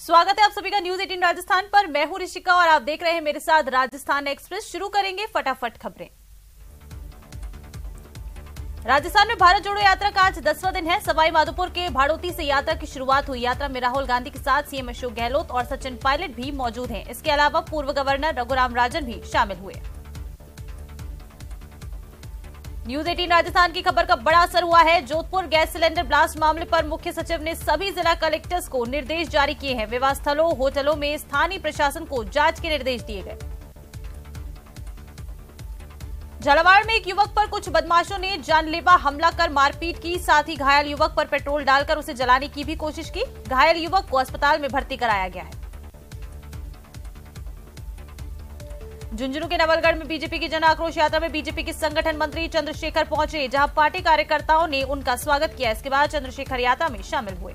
स्वागत है आप सभी का न्यूज 18 राजस्थान पर। मैं हूं ऋषिका और आप देख रहे हैं मेरे साथ राजस्थान एक्सप्रेस। शुरू करेंगे फटाफट खबरें। राजस्थान में भारत जोड़ो यात्रा का आज 10वां दिन है। सवाई माधोपुर के भाड़ोती से यात्रा की शुरुआत हुई। यात्रा में राहुल गांधी के साथ सीएम अशोक गहलोत और सचिन पायलट भी मौजूद हैं। इसके अलावा पूर्व गवर्नर रघुराम राजन भी शामिल हुए। न्यूज 18 राजस्थान की खबर का बड़ा असर हुआ है। जोधपुर गैस सिलेंडर ब्लास्ट मामले पर मुख्य सचिव ने सभी जिला कलेक्टर्स को निर्देश जारी किए हैं। विवाह स्थलों, होटलों में स्थानीय प्रशासन को जांच के निर्देश दिए गए। झालावाड़ में एक युवक पर कुछ बदमाशों ने जानलेवा हमला कर मारपीट की। साथ ही घायल युवक पर पेट्रोल डालकर उसे जलाने की भी कोशिश की। घायल युवक को अस्पताल में भर्ती कराया गया है। झुंझुनू के नवलगढ़ में बीजेपी की जन आक्रोश यात्रा में बीजेपी के संगठन मंत्री चंद्रशेखर पहुंचे, जहां पार्टी कार्यकर्ताओं ने उनका स्वागत किया। इसके बाद चंद्रशेखर यात्रा में शामिल हुए।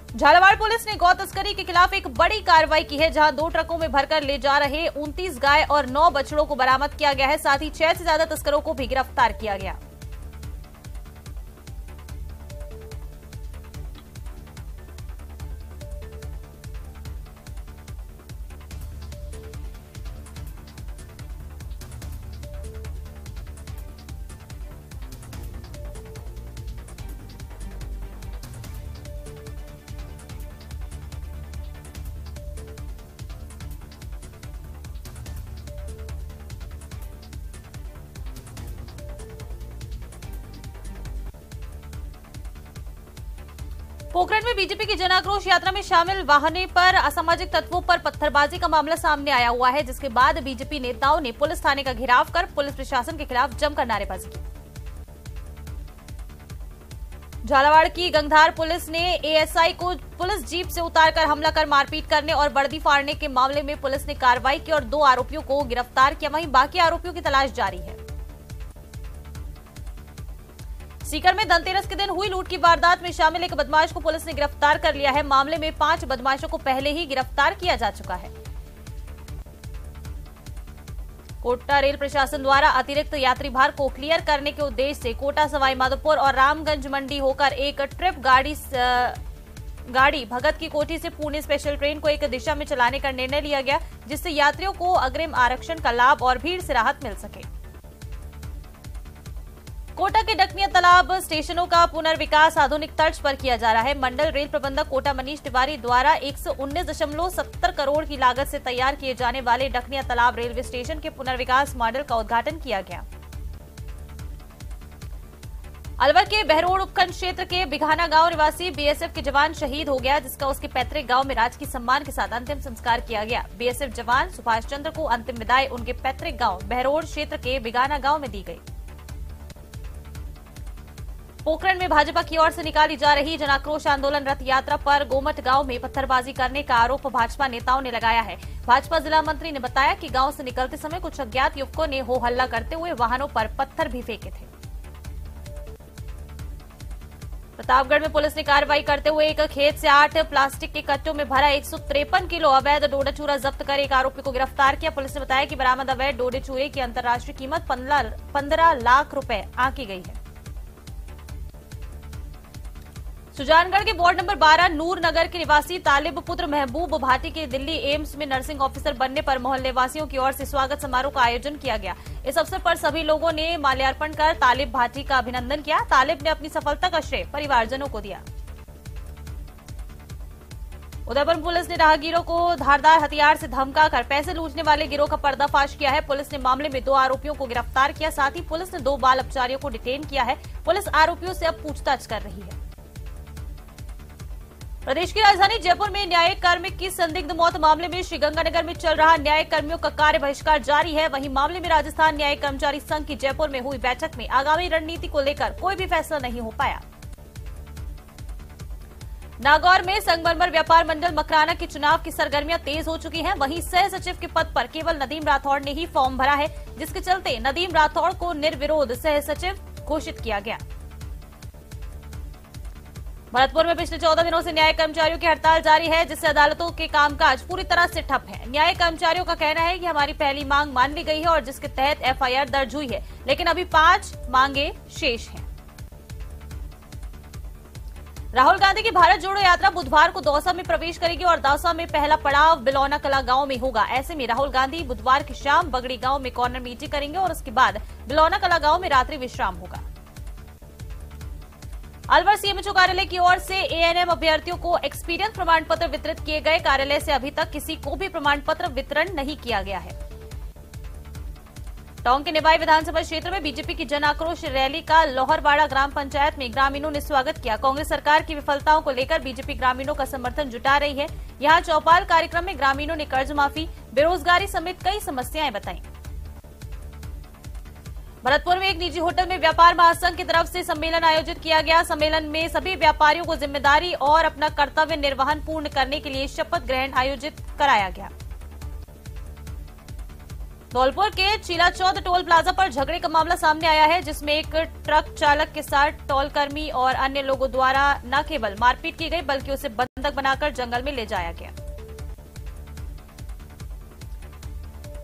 झालावाड़ पुलिस ने गौ तस्करी के खिलाफ एक बड़ी कार्रवाई की है, जहां 2 ट्रकों में भरकर ले जा रहे 29 गाय और 9 बछड़ों को बरामद किया गया है। साथ ही 6 से ज्यादा तस्करों को भी गिरफ्तार किया गया। पोखरण में बीजेपी की जन आक्रोश यात्रा में शामिल वाहनों पर असामाजिक तत्वों पर पत्थरबाजी का मामला सामने आया हुआ है, जिसके बाद बीजेपी नेताओं ने पुलिस थाने का घेराव कर पुलिस प्रशासन के खिलाफ जमकर नारेबाजी की। झालावाड़ की गंगधार पुलिस ने एएसआई को पुलिस जीप से उतारकर हमला कर मारपीट करने और वर्दी फाड़ने के मामले में पुलिस ने कार्रवाई की और 2 आरोपियों को गिरफ्तार किया। वहीं बाकी आरोपियों की तलाश जारी है। सीकर में धनतेरस के दिन हुई लूट की वारदात में शामिल एक बदमाश को पुलिस ने गिरफ्तार कर लिया है। मामले में 5 बदमाशों को पहले ही गिरफ्तार किया जा चुका है। कोटा रेल प्रशासन द्वारा अतिरिक्त यात्री भार को क्लियर करने के उद्देश्य से कोटा, सवाई माधोपुर और रामगंज मंडी होकर एक ट्रिप गाड़ी भगत की कोठी से पुणे स्पेशल ट्रेन को एक दिशा में चलाने का निर्णय लिया गया, जिससे यात्रियों को अग्रिम आरक्षण का लाभ और भीड़ से राहत मिल सके। कोटा के डकनिया तालाब स्टेशनों का पुनर्विकास आधुनिक तर्ज पर किया जा रहा है। मंडल रेल प्रबंधक कोटा मनीष तिवारी द्वारा 119.70 करोड़ की लागत से तैयार किए जाने वाले डकनिया तालाब रेलवे स्टेशन के पुनर्विकास मॉडल का उद्घाटन किया गया। अलवर के बहरोड उपखंड क्षेत्र के बिघाना गांव निवासी बीएसएफ के जवान शहीद हो गया, जिसका उसके पैतृक गांव में राजकीय सम्मान के साथ अंतिम संस्कार किया गया। बीएसएफ जवान सुभाष चंद्र को अंतिम विदाई उनके पैतृक गांव बहरोड क्षेत्र के बिघाना गांव में दी गई। पोखरण में भाजपा की ओर से निकाली जा रही जन आक्रोश आंदोलन रथ यात्रा पर गोमट गांव में पत्थरबाजी करने का आरोप भाजपा नेताओं ने लगाया है। भाजपा जिला मंत्री ने बताया कि गांव से निकलते समय कुछ अज्ञात युवकों ने हो हल्ला करते हुए वाहनों पर पत्थर भी फेंके थे। प्रतापगढ़ में पुलिस ने कार्रवाई करते हुए एक खेत से 8 प्लास्टिक के कट्टों में भरा 153 किलो अवैध डोडा चूरा जब्त कर एक आरोपी को गिरफ्तार किया। पुलिस ने बताया कि बरामद अवैध डोडे चूरे की अंतर्राष्ट्रीय कीमत 15 लाख रुपए आंकी गई है। सुजानगढ़ के वार्ड नंबर 12 नूर नगर के निवासी तालिब पुत्र महबूब भाटी के दिल्ली एम्स में नर्सिंग ऑफिसर बनने पर मोहल्ले वासियों की ओर से स्वागत समारोह का आयोजन किया गया। इस अवसर पर सभी लोगों ने माल्यार्पण कर तालिब भाटी का अभिनंदन किया। तालिब ने अपनी सफलता का श्रेय परिवारजनों को दिया। उदयपुर पुलिस ने राहगीरों को धारदार हथियार से धमकाकर पैसे लूटने वाले गिरोह का पर्दाफाश किया है। पुलिस ने मामले में 2 आरोपियों को गिरफ्तार किया। साथ ही पुलिस ने 2 बाल अपचारियों को डिटेन किया है। पुलिस आरोपियों से अब पूछताछ कर रही है। प्रदेश की राजधानी जयपुर में न्यायिक कार्मिक की संदिग्ध मौत मामले में श्रीगंगानगर में चल रहा न्यायिक कर्मियों का कार्य बहिष्कार जारी है। वहीं मामले में राजस्थान न्यायिक कर्मचारी संघ की जयपुर में हुई बैठक में आगामी रणनीति को लेकर कोई भी फैसला नहीं हो पाया। नागौर में संगमरमर व्यापार मंडल मकराना के चुनाव की सरगर्मियां तेज हो चुकी हैं। वहीं सह सचिव के पद पर केवल नदीम राठौड़ ने ही फॉर्म भरा है, जिसके चलते नदीम राठौड़ को निर्विरोध सह सचिव घोषित किया गया। भरतपुर में पिछले 14 दिनों से न्यायिक कर्मचारियों की हड़ताल जारी है, जिससे अदालतों के कामकाज पूरी तरह से ठप है। न्यायिक कर्मचारियों का कहना है कि हमारी पहली मांग मान ली गई है और जिसके तहत एफआईआर दर्ज हुई है, लेकिन अभी 5 मांगे शेष हैं। राहुल गांधी की भारत जोड़ो यात्रा बुधवार को दौसा में प्रवेश करेगी और दौसा में पहला पड़ाव बिलौना कला गांव में होगा। ऐसे में राहुल गांधी बुधवार की शाम बगड़ी गांव में कॉर्नर मीटिंग करेंगे और उसके बाद बिलौना कला गांव में रात्रि विश्राम होगा। अलवर सीएमएचओ कार्यालय की ओर से एएनएम अभ्यर्थियों को एक्सपीरियंस प्रमाण पत्र वितरित किए गए। कार्यालय से अभी तक किसी को भी प्रमाण पत्र वितरण नहीं किया गया है। टोंक के निवाई विधानसभा क्षेत्र में बीजेपी की जन आक्रोश रैली का लोहरवाड़ा ग्राम पंचायत में ग्रामीणों ने स्वागत किया। कांग्रेस सरकार की विफलताओं को लेकर बीजेपी ग्रामीणों का समर्थन जुटा रही है। यहां चौपाल कार्यक्रम में ग्रामीणों ने कर्ज माफी, बेरोजगारी समेत कई समस्याएं बताई। भरतपुर में एक निजी होटल में व्यापार महासंघ की तरफ से सम्मेलन आयोजित किया गया। सम्मेलन में सभी व्यापारियों को जिम्मेदारी और अपना कर्तव्य निर्वहन पूर्ण करने के लिए शपथ ग्रहण आयोजित कराया गया। धौलपुर के चीलाचौद टोल प्लाजा पर झगड़े का मामला सामने आया है, जिसमें एक ट्रक चालक के साथ टोल कर्मी और अन्य लोगों द्वारा न केवल मारपीट की गई बल्कि उसे बंधक बनाकर जंगल में ले जाया गया।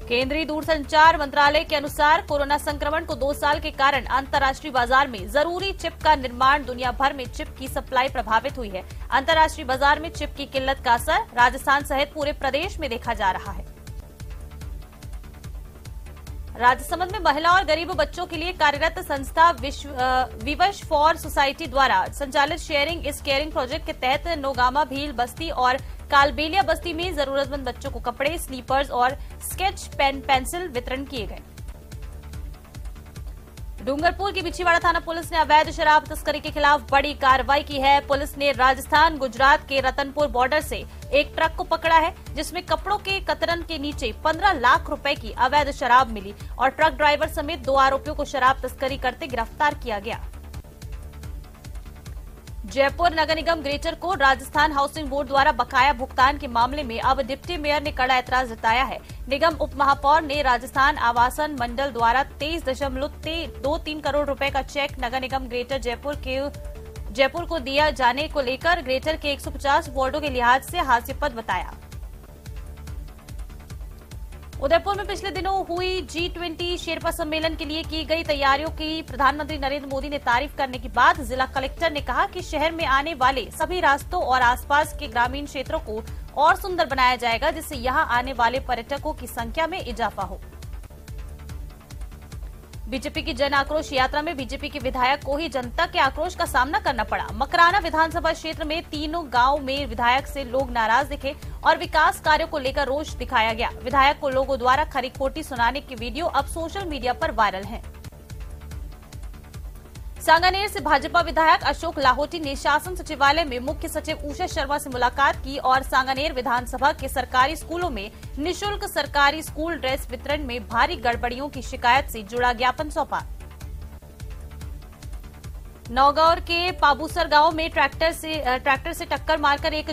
केंद्रीय दूरसंचार मंत्रालय के अनुसार कोरोना संक्रमण को 2 साल के कारण अंतर्राष्ट्रीय बाजार में जरूरी चिप का निर्माण दुनिया भर में चिप की सप्लाई प्रभावित हुई है। अंतर्राष्ट्रीय बाजार में चिप की किल्लत का असर राजस्थान सहित पूरे प्रदेश में देखा जा रहा है। राजसमंद में महिला और गरीब बच्चों के लिए कार्यरत संस्था विवश फॉर सोसाइटी द्वारा संचालित शेयरिंग इज केयरिंग प्रोजेक्ट के तहत नोगामा भील बस्ती और कालबेलिया बस्ती में जरूरतमंद बच्चों को कपड़े, स्लीपर्स और स्केच पेन पेंसिल वितरण किए गए। डूंगरपुर की बिछीवाड़ा थाना पुलिस ने अवैध शराब तस्करी के खिलाफ बड़ी कार्रवाई की है। पुलिस ने राजस्थान गुजरात के रतनपुर बॉर्डर से एक ट्रक को पकड़ा है, जिसमें कपड़ों के कतरन के नीचे 15 लाख रुपए की अवैध शराब मिली और ट्रक ड्राइवर समेत 2 आरोपियों को शराब तस्करी करते गिरफ्तार किया गया। जयपुर नगर निगम ग्रेटर को राजस्थान हाउसिंग बोर्ड द्वारा बकाया भुगतान के मामले में अब डिप्टी मेयर ने कड़ा ऐतराज जताया है। निगम उप महापौर ने राजस्थान आवासन मंडल द्वारा 23.23 करोड़ रुपए का चेक नगर निगम ग्रेटर जयपुर को दिया जाने को लेकर ग्रेटर के 150 वार्डों के लिहाज से हास्यास्पद बताया। उदयपुर में पिछले दिनों हुई G20 शेरपा सम्मेलन के लिए की गई तैयारियों की प्रधानमंत्री नरेंद्र मोदी ने तारीफ करने के बाद जिला कलेक्टर ने कहा कि शहर में आने वाले सभी रास्तों और आसपास के ग्रामीण क्षेत्रों को और सुंदर बनाया जाएगा, जिससे यहां आने वाले पर्यटकों की संख्या में इजाफा हो। बीजेपी की जन आक्रोश यात्रा में बीजेपी के विधायक को ही जनता के आक्रोश का सामना करना पड़ा। मकराना विधानसभा क्षेत्र में तीनों गांव में विधायक से लोग नाराज दिखे और विकास कार्यों को लेकर रोष दिखाया गया। विधायक को लोगों द्वारा खरी खोटी सुनाने की वीडियो अब सोशल मीडिया पर वायरल है। सांगानेर से भाजपा विधायक अशोक लाहोटी ने शासन सचिवालय में मुख्य सचिव उषा शर्मा से मुलाकात की और सांगानेर विधानसभा के सरकारी स्कूलों में निःशुल्क सरकारी स्कूल ड्रेस वितरण में भारी गड़बड़ियों की शिकायत से जुड़ा ज्ञापन सौंपा। नौगांव के पाबूसर गांव में ट्रैक्टर से टक्कर मारकर एक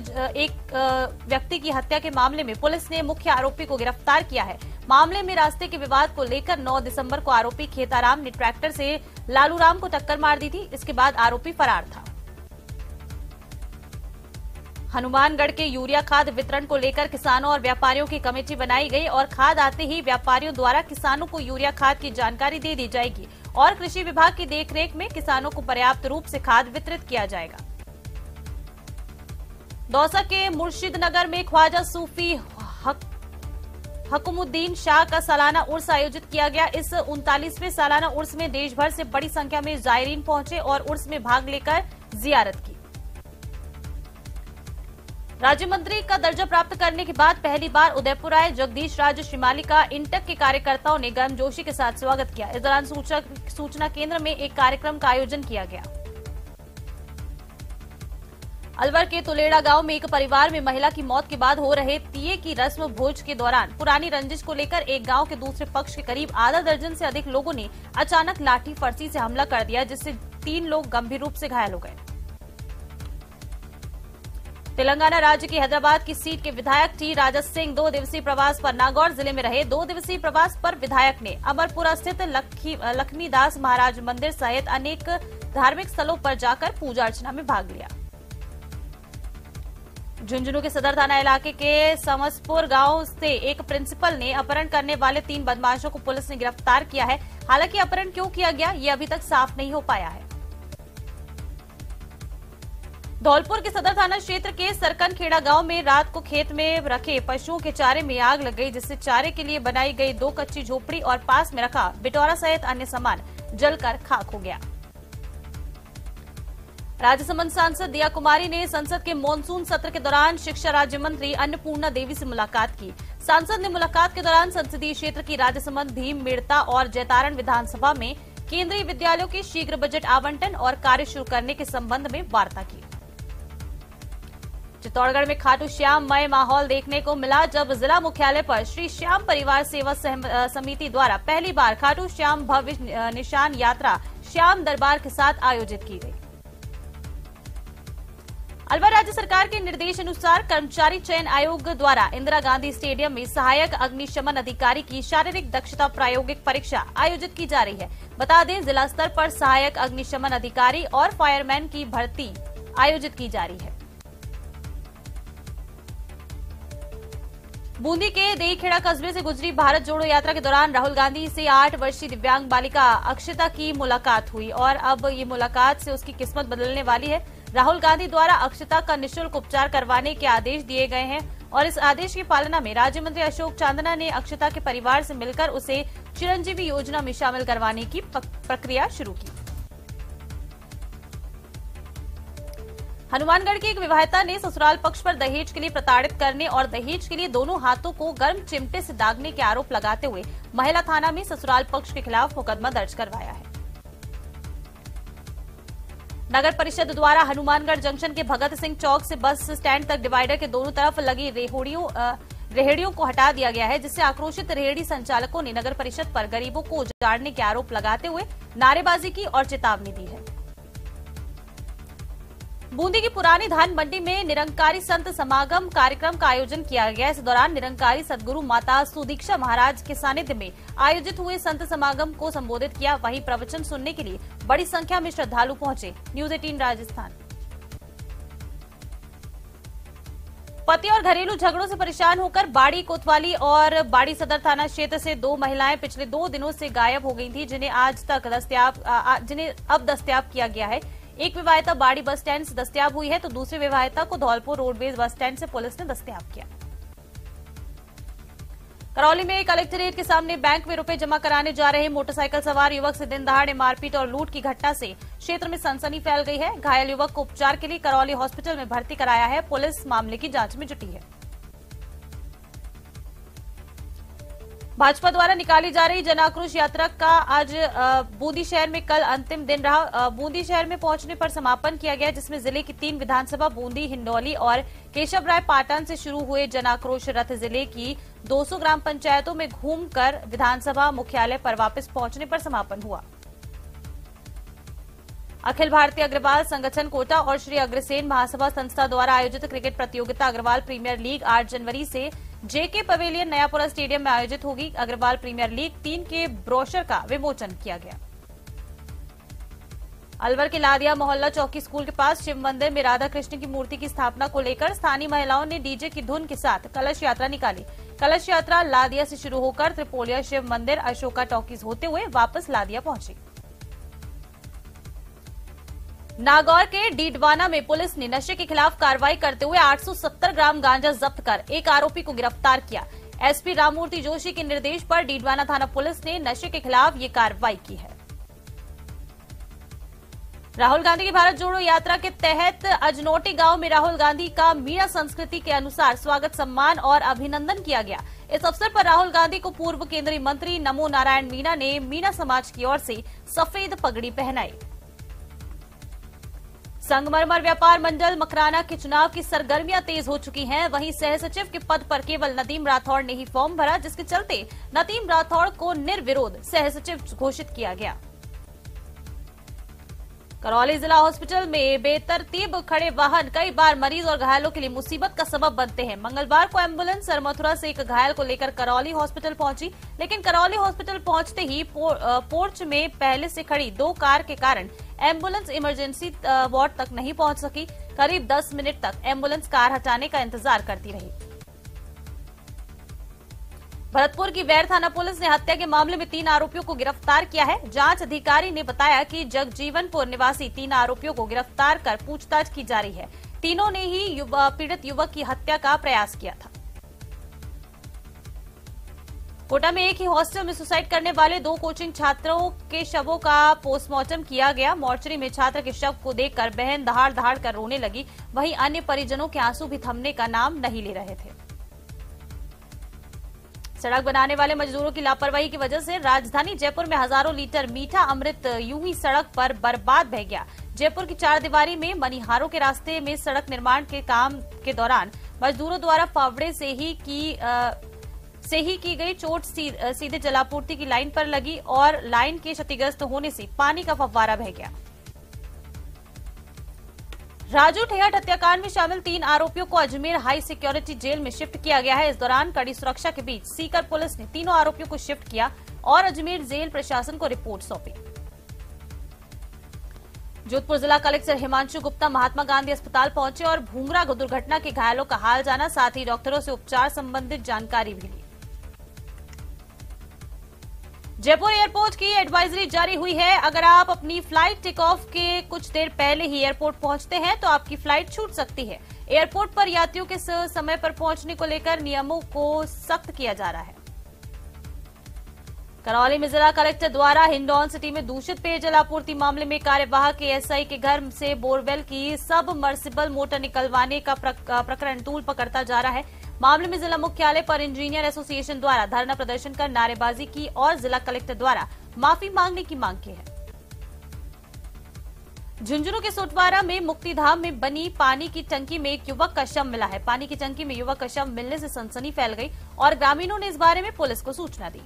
व्यक्ति की हत्या के मामले में पुलिस ने मुख्य आरोपी को गिरफ्तार किया है। मामले में रास्ते के विवाद को लेकर 9 दिसंबर को आरोपी खेताराम ने ट्रैक्टर से लालूराम को टक्कर मार दी थी। इसके बाद आरोपी फरार था। हनुमानगढ़ के यूरिया खाद वितरण को लेकर किसानों और व्यापारियों की कमेटी बनाई गई और खाद आते ही व्यापारियों द्वारा किसानों को यूरिया खाद की जानकारी दे दी जाएगी और कृषि विभाग की देखरेख में किसानों को पर्याप्त रूप से खाद वितरित किया जाएगा। दौसा के मुर्शिदनगर में ख्वाजा सूफी हकुमुद्दीन शाह का सालाना उर्स आयोजित किया गया। इस 39वें सालाना उर्स में देश भर से बड़ी संख्या में जायरीन पहुंचे और उर्स में भाग लेकर जियारत की। राज्य मंत्री का दर्जा प्राप्त करने के बाद पहली बार उदयपुर आए जगदीश राज श्रीमाली का इंटक के कार्यकर्ताओं ने गर्मजोशी के साथ स्वागत किया। इस दौरान सूचना केंद्र में एक कार्यक्रम का आयोजन किया गया। अलवर के तुलेड़ा गांव में एक परिवार में महिला की मौत के बाद हो रहे तीये की रस्म भोज के दौरान पुरानी रंजिश को लेकर एक गांव के दूसरे पक्ष के करीब आधा दर्जन से अधिक लोगों ने अचानक लाठी फरसी से हमला कर दिया, जिससे 3 लोग गंभीर रूप से घायल हो गए। तेलंगाना राज्य की हैदराबाद की सीट के विधायक टी राजा सिंह 2 दिवसीय प्रवास पर नागौर जिले में रहे। 2 दिवसीय प्रवास पर विधायक ने अमरपुरा स्थित लक्ष्मीदास महाराज मंदिर सहित अनेक धार्मिक स्थलों पर जाकर पूजा अर्चना में भाग लिया। झुंझुनू के सदर थाना इलाके के समसपुर गांव से एक प्रिंसिपल ने अपहरण करने वाले 3 बदमाशों को पुलिस ने गिरफ्तार किया है। हालांकि अपहरण क्यों किया गया, ये अभी तक साफ नहीं हो पाया है। धौलपुर के सदर थाना क्षेत्र के सरकनखेड़ा गांव में रात को खेत में रखे पशुओं के चारे में आग लग गई, जिससे चारे के लिए बनाई गई 2 कच्ची झोपड़ी और पास में रखा बिटौरा सहित अन्य सामान जलकर खाक हो गया। राजसमंद सांसद दिया कुमारी ने संसद के मॉनसून सत्र के दौरान शिक्षा राज्य मंत्री अन्नपूर्णा देवी से मुलाकात की। सांसद ने मुलाकात के दौरान संसदीय क्षेत्र की राजसमंद, भीम, मेड़ता और जैतारण विधानसभा में केंद्रीय विद्यालयों के शीघ्र बजट आवंटन और कार्य शुरू करने के संबंध में वार्ता की। चित्तौड़गढ़ में खाटू श्याममय माहौल देखने को मिला, जब जिला मुख्यालय पर श्री श्याम परिवार सेवा समिति द्वारा पहली बार खाटू श्याम भव्य निशान यात्रा श्याम दरबार के साथ आयोजित की गई। अलवर राज्य सरकार के निर्देश अनुसार कर्मचारी चयन आयोग द्वारा इंदिरा गांधी स्टेडियम में सहायक अग्निशमन अधिकारी की शारीरिक दक्षता प्रायोगिक परीक्षा आयोजित की जा रही है। बता दें, जिला स्तर पर सहायक अग्निशमन अधिकारी और फायरमैन की भर्ती आयोजित की जा रही है। बूंदी के देईखेड़ा कस्बे से गुजरी भारत जोड़ो यात्रा के दौरान राहुल गांधी से 8 वर्षीय दिव्यांग बालिका अक्षता की मुलाकात हुई और अब ये मुलाकात से उसकी किस्मत बदलने वाली है। राहुल गांधी द्वारा अक्षता का निःशुल्क उपचार करवाने के आदेश दिए गए हैं और इस आदेश की पालना में राज्य मंत्री अशोक चांदना ने अक्षता के परिवार से मिलकर उसे चिरंजीवी योजना में शामिल करवाने की प्रक्रिया शुरू की। हनुमानगढ़ की एक विवाहिता ने ससुराल पक्ष पर दहेज के लिए प्रताड़ित करने और दहेज के लिए दोनों हाथों को गर्म चिमटे से दागने के आरोप लगाते हुए महिला थाना में ससुराल पक्ष के खिलाफ मुकदमा दर्ज करवाया है। नगर परिषद द्वारा हनुमानगढ़ जंक्शन के भगत सिंह चौक से बस स्टैंड तक डिवाइडर के दोनों तरफ लगी रेहड़ियों को हटा दिया गया है, जिससे आक्रोशित रेहड़ी संचालकों ने नगर परिषद पर गरीबों को उजाड़ने के आरोप लगाते हुए नारेबाजी की और चेतावनी दी है। बूंदी की पुरानी धान मंडी में निरंकारी संत समागम कार्यक्रम का आयोजन किया गया। इस दौरान निरंकारी सदगुरु माता सुदीक्षा महाराज के सानिध्य में आयोजित हुए संत समागम को संबोधित किया। वहीं प्रवचन सुनने के लिए बड़ी संख्या में श्रद्धालु पहुंचे। न्यूज 18 राजस्थान। पति और घरेलू झगड़ों से परेशान होकर बाड़ी कोतवाली और बाड़ी सदर थाना क्षेत्र से 2 महिलाएं पिछले 2 दिनों से गायब हो गई थी, जिन्हें अब दस्तयाब किया गया है। एक विवाहिता बाड़ी बस स्टैंड से दस्तयाब हुई है, तो दूसरी विवाहिता को धौलपुर रोडवेज बस स्टैंड से पुलिस ने दस्तयाब किया। करौली में कलेक्ट्रेट के सामने बैंक में रुपए जमा कराने जा रहे मोटरसाइकिल सवार युवक से दिन दहाड़े मारपीट और लूट की घटना से क्षेत्र में सनसनी फैल गई है। घायल युवक को उपचार के लिए करौली हॉस्पिटल में भर्ती कराया है। पुलिस मामले की जांच में जुटी है। भाजपा द्वारा निकाली जा रही जन आक्रोश यात्रा का आज बूंदी शहर में कल अंतिम दिन रहा। बूंदी शहर में पहुंचने पर समापन किया गया, जिसमें जिले की 3 विधानसभा बूंदी, हिंडौली और केशवराय पाटन से शुरू हुए जन आक्रोश रथ जिले की 200 ग्राम पंचायतों में घूमकर विधानसभा मुख्यालय पर वापस पहुंचने पर समापन हुआ। अखिल भारतीय अग्रवाल संगठन कोटा और श्री अग्रसेन महासभा संस्था द्वारा आयोजित क्रिकेट प्रतियोगिता अग्रवाल प्रीमियर लीग 8 जनवरी से जेके पवेलियन नयापुरा स्टेडियम में आयोजित होगी। अग्रवाल प्रीमियर लीग 3 के ब्रोशर का विमोचन किया गया। अलवर के लादिया मोहल्ला चौकी स्कूल के पास शिव मंदिर में राधा कृष्ण की मूर्ति की स्थापना को लेकर स्थानीय महिलाओं ने डीजे की धुन के साथ कलश यात्रा निकाली। कलश यात्रा लादिया से शुरू होकर त्रिपोलिया शिव मंदिर, अशोका टॉकीज होते हुए वापस लादिया पहुंची। नागौर के डीडवाना में पुलिस ने नशे के खिलाफ कार्रवाई करते हुए 870 ग्राम गांजा जब्त कर एक आरोपी को गिरफ्तार किया। एसपी राममूर्ति जोशी के निर्देश पर डीडवाना थाना पुलिस ने नशे के खिलाफ ये कार्रवाई की है। राहुल गांधी की भारत जोड़ो यात्रा के तहत अजनोटी गांव में राहुल गांधी का मीणा संस्कृति के अनुसार स्वागत, सम्मान और अभिनंदन किया गया। इस अवसर पर राहुल गांधी को पूर्व केंद्रीय मंत्री नमो नारायण मीणा ने मीणा समाज की ओर से सफेद पगड़ी पहनाई। संगमरमर व्यापार मंडल मकराना के चुनाव की सरगर्मियां तेज हो चुकी हैं। वहीं सह सचिव के पद पर केवल नदीम राठौड़ ने ही फॉर्म भरा, जिसके चलते नदीम राठौड़ को निर्विरोध सह सचिव घोषित किया गया। करौली जिला हॉस्पिटल में बेतरतीब खड़े वाहन कई बार मरीज और घायलों के लिए मुसीबत का सबब बनते हैं। मंगलवार को एम्बुलेंस सरमथुरा से एक घायल को लेकर करौली हॉस्पिटल पहुंची, लेकिन करौली हॉस्पिटल पहुंचते ही पोर्च में पहले से खड़ी 2 कार के कारण एम्बुलेंस इमरजेंसी वार्ड तक नहीं पहुंच सकी। करीब 10 मिनट तक एम्बुलेंस कार हटाने का इंतजार करती रही। भरतपुर की वैर थाना पुलिस ने हत्या के मामले में 3 आरोपियों को गिरफ्तार किया है। जांच अधिकारी ने बताया कि जगजीवनपुर निवासी 3 आरोपियों को गिरफ्तार कर पूछताछ की जा रही है। तीनों ने ही पीड़ित युवक की हत्या का प्रयास किया था। कोटा में एक ही हॉस्टल में सुसाइड करने वाले 2 कोचिंग छात्रों के शवों का पोस्टमार्टम किया गया। मोर्चरी में छात्र के शव को देखकर बहन दहाड़ दहाड़ कर रोने लगी। वहीं अन्य परिजनों के आंसू भी थमने का नाम नहीं ले रहे थे। सड़क बनाने वाले मजदूरों की लापरवाही की वजह से राजधानी जयपुर में हजारों लीटर मीठा अमृत यूं ही सड़क पर बर्बाद बह गया। जयपुर की 4 दीवारी में मनिहारों के रास्ते में सड़क निर्माण के काम के दौरान मजदूरों द्वारा फावड़े से ही की गई चोट सीधे जलापूर्ति की लाइन पर लगी और लाइन के क्षतिग्रस्त होने से पानी का फव्वारा बह गया। राजू ठेहट हत्याकांड में शामिल 3 आरोपियों को अजमेर हाई सिक्योरिटी जेल में शिफ्ट किया गया है। इस दौरान कड़ी सुरक्षा के बीच सीकर पुलिस ने तीनों आरोपियों को शिफ्ट किया और अजमेर जेल प्रशासन को रिपोर्ट सौंपी। जोधपुर जिला कलेक्टर हिमांशु गुप्ता महात्मा गांधी अस्पताल पहुंचे और भूंगरा दुर्घटना के घायलों का हाल जाना, साथ ही डॉक्टरों से उपचार संबंधित जानकारी भी ली। जयपुर एयरपोर्ट की एडवाइजरी जारी हुई है। अगर आप अपनी फ्लाइट टेक ऑफ के कुछ देर पहले ही एयरपोर्ट पहुंचते हैं तो आपकी फ्लाइट छूट सकती है। एयरपोर्ट पर यात्रियों के समय पर पहुंचने को लेकर नियमों को सख्त किया जा रहा है। करौली में जिला कलेक्टर द्वारा हिंडौन सिटी में दूषित पेयजल आपूर्ति मामले में कार्यवाहक एएसआई के घर से बोरवेल की सबमर्सिबल मोटर निकलवाने का प्रकरण तूल पकड़ता जा रहा है। मामले में जिला मुख्यालय पर इंजीनियर एसोसिएशन द्वारा धरना प्रदर्शन कर नारेबाजी की और जिला कलेक्टर द्वारा माफी मांगने की मांग की है। झुंझुनू के सोटवारा में मुक्तिधाम में बनी पानी की टंकी में एक युवक का शव मिला है। पानी की टंकी में युवक का शव मिलने से सनसनी फैल गई और ग्रामीणों ने इस बारे में पुलिस को सूचना दी।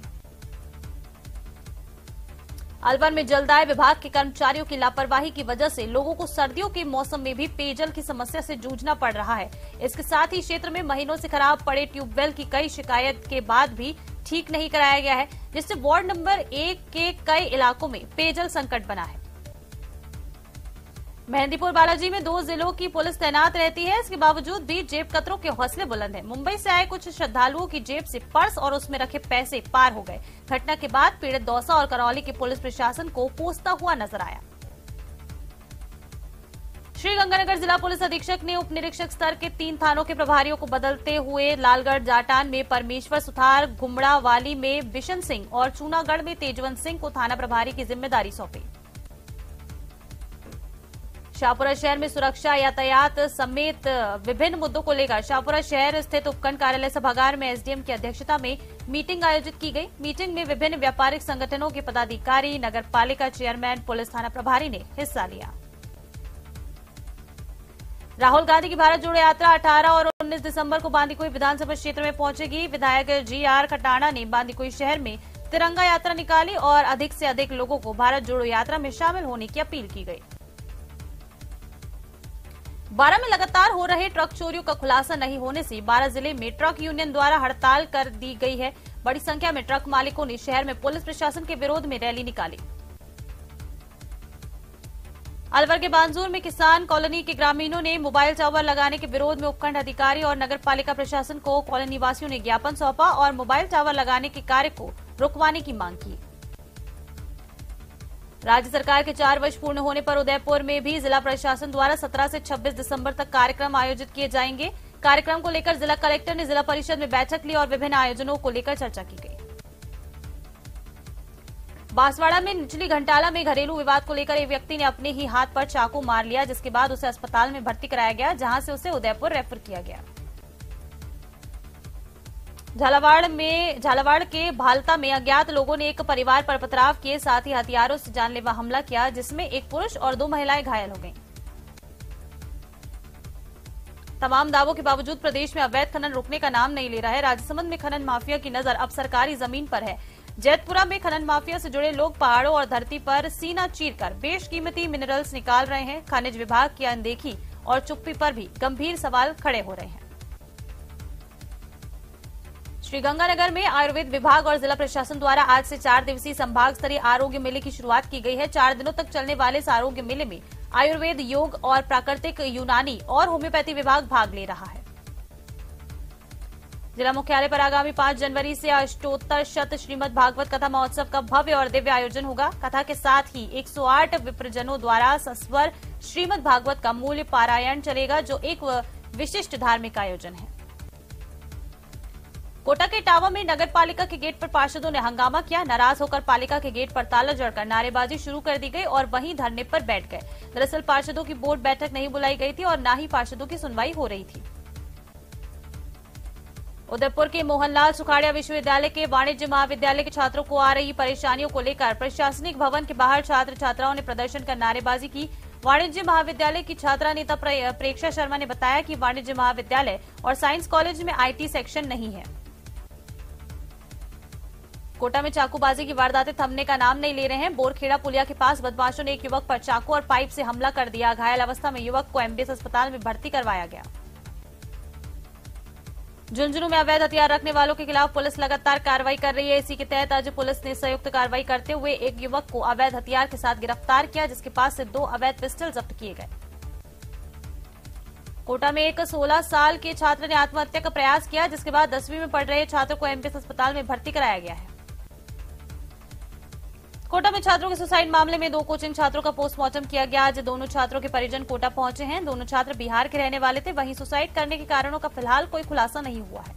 अलवर में जलदाय विभाग के कर्मचारियों की लापरवाही की वजह से लोगों को सर्दियों के मौसम में भी पेयजल की समस्या से जूझना पड़ रहा है। इसके साथ ही क्षेत्र में महीनों से खराब पड़े ट्यूबवेल की कई शिकायत के बाद भी ठीक नहीं कराया गया है, जिससे वार्ड नंबर 1 के कई इलाकों में पेयजल संकट बना है। मेहंदीपुर बालाजी में 2 जिलों की पुलिस तैनात रहती है, इसके बावजूद भी जेब कतरों के हौसले बुलंद हैं। मुंबई से आए कुछ श्रद्धालुओं की जेब से पर्स और उसमें रखे पैसे पार हो गए। घटना के बाद पीड़ित दौसा और करौली के पुलिस प्रशासन को कोसता हुआ नजर आया। श्रीगंगानगर जिला पुलिस अधीक्षक ने उप निरीक्षक स्तर के 3 थानों के प्रभारियों को बदलते हुए लालगढ़ जाटान में परमेश्वर सुथार, गुमड़ावाली में बिशन सिंह और चूनागढ़ में तेजवंत सिंह को थाना प्रभारी की जिम्मेदारी सौंपी। शाहपुरा शहर में सुरक्षा, यातायात समेत विभिन्न मुद्दों को लेकर शाहपुरा शहर स्थित उपखंड कार्यालय सभागार में एसडीएम की अध्यक्षता में मीटिंग आयोजित की गई। मीटिंग में विभिन्न व्यापारिक संगठनों के पदाधिकारी, नगर पालिका चेयरमैन, पुलिस थाना प्रभारी ने हिस्सा लिया। राहुल गांधी की भारत जोड़ो यात्रा 18 और 19 दिसंबर को बांदीकुई विधानसभा क्षेत्र में पहुंचेगी। विधायक जीआर खटाना ने बांदीकुई शहर में तिरंगा यात्रा निकाली और अधिक से अधिक लोगों को भारत जोड़ो यात्रा में शामिल होने की अपील की गई। बारां में लगातार हो रहे ट्रक चोरियों का खुलासा नहीं होने से बारां जिले में ट्रक यूनियन द्वारा हड़ताल कर दी गई है। बड़ी संख्या में ट्रक मालिकों ने शहर में पुलिस प्रशासन के विरोध में रैली निकाली। अलवर के बांजूर में किसान कॉलोनी के ग्रामीणों ने मोबाइल टावर लगाने के विरोध में उपखंड अधिकारी और नगर पालिका प्रशासन को कॉलोनी वासियों ने ज्ञापन सौंपा और मोबाइल टावर लगाने के कार्य को रुकवाने की मांग की। राज्य सरकार के 4 वर्ष पूर्ण होने पर उदयपुर में भी जिला प्रशासन द्वारा 17 से 26 दिसंबर तक कार्यक्रम आयोजित किए जाएंगे। कार्यक्रम को लेकर जिला कलेक्टर ने जिला परिषद में बैठक ली और विभिन्न आयोजनों को लेकर चर्चा की गई। बांसवाड़ा में निचली घंटाला में घरेलू विवाद को लेकर एक व्यक्ति ने अपने ही हाथ पर चाकू मार लिया, जिसके बाद उसे अस्पताल में भर्ती कराया गया, जहां से उसे उदयपुर रेफर किया गया। झालावाड़ के भालता में अज्ञात लोगों ने एक परिवार पर पथराव किए, साथ ही हथियारों से जानलेवा हमला किया, जिसमें एक पुरुष और 2 महिलाएं घायल हो गईं। तमाम दावों के बावजूद प्रदेश में अवैध खनन रुकने का नाम नहीं ले रहा है। राजसमंद में खनन माफिया की नजर अब सरकारी जमीन पर है। जैतपुरा में खनन माफिया से जुड़े लोग पहाड़ों और धरती पर सीना चीरकर बेशकीमती मिनरल्स निकाल रहे हैं। खनिज विभाग की अनदेखी और चुप्पी पर भी गंभीर सवाल खड़े हो रहे हैं। श्रीगंगानगर में आयुर्वेद विभाग और जिला प्रशासन द्वारा आज से 4 दिवसीय संभाग स्तरीय आरोग्य मेले की शुरुआत की गई है। 4 दिनों तक चलने वाले इस आरोग्य मेले में आयुर्वेद, योग और प्राकृतिक यूनानी और होम्योपैथी विभाग भाग ले रहा है। जिला मुख्यालय पर आगामी 5 जनवरी से अष्टोत्तर शत श्रीमद् भागवत कथा महोत्सव का भव्य और दिव्य आयोजन होगा। कथा के साथ ही 108 विप्रजनों द्वारा सस्वर श्रीमद् भागवत का मूल्य पारायण चलेगा, जो एक विशिष्ट धार्मिक आयोजन है। कोटा के इटावा में नगर पालिका के गेट पर पार्षदों ने हंगामा किया। नाराज होकर पालिका के गेट पर ताला जड़कर नारेबाजी शुरू कर दी गई और वहीं धरने पर बैठ गए। दरअसल पार्षदों की बोर्ड बैठक नहीं बुलाई गई थी और न ही पार्षदों की सुनवाई हो रही थी। उदयपुर के मोहनलाल सुखाड़िया विश्वविद्यालय के वाणिज्य महाविद्यालय के छात्रों को आ रही परेशानियों को लेकर प्रशासनिक भवन के बाहर छात्र छात्राओं ने प्रदर्शन कर नारेबाजी की। वाणिज्य महाविद्यालय की छात्रा नेता प्रेक्षा शर्मा ने बताया कि वाणिज्य महाविद्यालय और साइंस कॉलेज में आईटी सेक्शन नहीं है। कोटा में चाकूबाजी की वारदातें थमने का नाम नहीं ले रहे हैं। बोरखेड़ा पुलिया के पास बदमाशों ने एक युवक पर चाकू और पाइप से हमला कर दिया। घायल अवस्था में युवक को एमबीएस अस्पताल में भर्ती करवाया गया। झुंझुनू में अवैध हथियार रखने वालों के खिलाफ पुलिस लगातार कार्रवाई कर रही है। इसी के तहत आज पुलिस ने संयुक्त कार्रवाई करते हुए एक युवक को अवैध हथियार के साथ गिरफ्तार किया, जिसके पास से 2 अवैध पिस्टल जब्त किए गए। कोटा में एक 16 साल के छात्र ने आत्महत्या का प्रयास किया, जिसके बाद 10वीं में पढ़ रहे छात्र को एमबीएस अस्पताल में भर्ती कराया गया है। कोटा में छात्रों के सुसाइड मामले में 2 कोचिंग छात्रों का पोस्टमार्टम किया गया। आज दोनों छात्रों के परिजन कोटा पहुंचे हैं। दोनों छात्र बिहार के रहने वाले थे। वहीं सुसाइड करने के कारणों का फिलहाल कोई खुलासा नहीं हुआ है।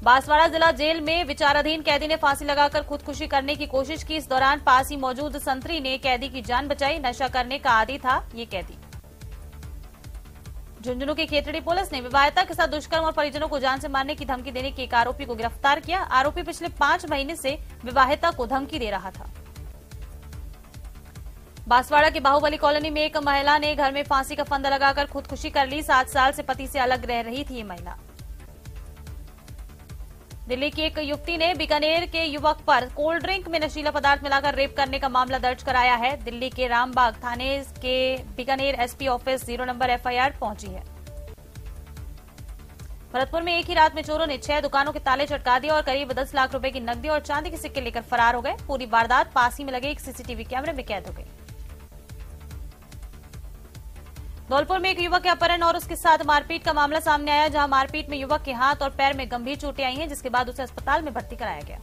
बांसवाड़ा जिला जेल में विचाराधीन कैदी ने फांसी लगाकर खुदकुशी करने की कोशिश की। इस दौरान पास ही मौजूद संतरी ने कैदी की जान बचाई। नशा करने का आदी था ये कैदी। झुंझुनू की खेतड़ी पुलिस ने विवाहिता के साथ दुष्कर्म और परिजनों को जान से मारने की धमकी देने के एक आरोपी को गिरफ्तार किया। आरोपी पिछले 5 महीने से विवाहिता को धमकी दे रहा था। बांसवाड़ा की बाहुबली कॉलोनी में एक महिला ने घर में फांसी का फंदा लगाकर खुदकुशी कर ली। 7 साल से पति से अलग रह रही थी ये महिला। दिल्ली की एक युवती ने बीकानेर के युवक पर कोल्ड ड्रिंक में नशीला पदार्थ मिलाकर रेप करने का मामला दर्ज कराया है। दिल्ली के रामबाग थाने के Bikaner SP office 0 number FIR पहुंची है। भरतपुर में एक ही रात में चोरों ने 6 दुकानों के ताले चटका दिए और करीब 10 लाख रुपए की नकदी और चांदी के सिक्के लेकर फरार हो गए। पूरी वारदात पास ही में लगे एक सीसीटीवी कैमरे में कैद हो गई। धौलपुर में एक युवक के अपहरण और उसके साथ मारपीट का मामला सामने आया, जहां मारपीट में युवक के हाथ और पैर में गंभीर चोटें आई हैं, जिसके बाद उसे अस्पताल में भर्ती कराया गया।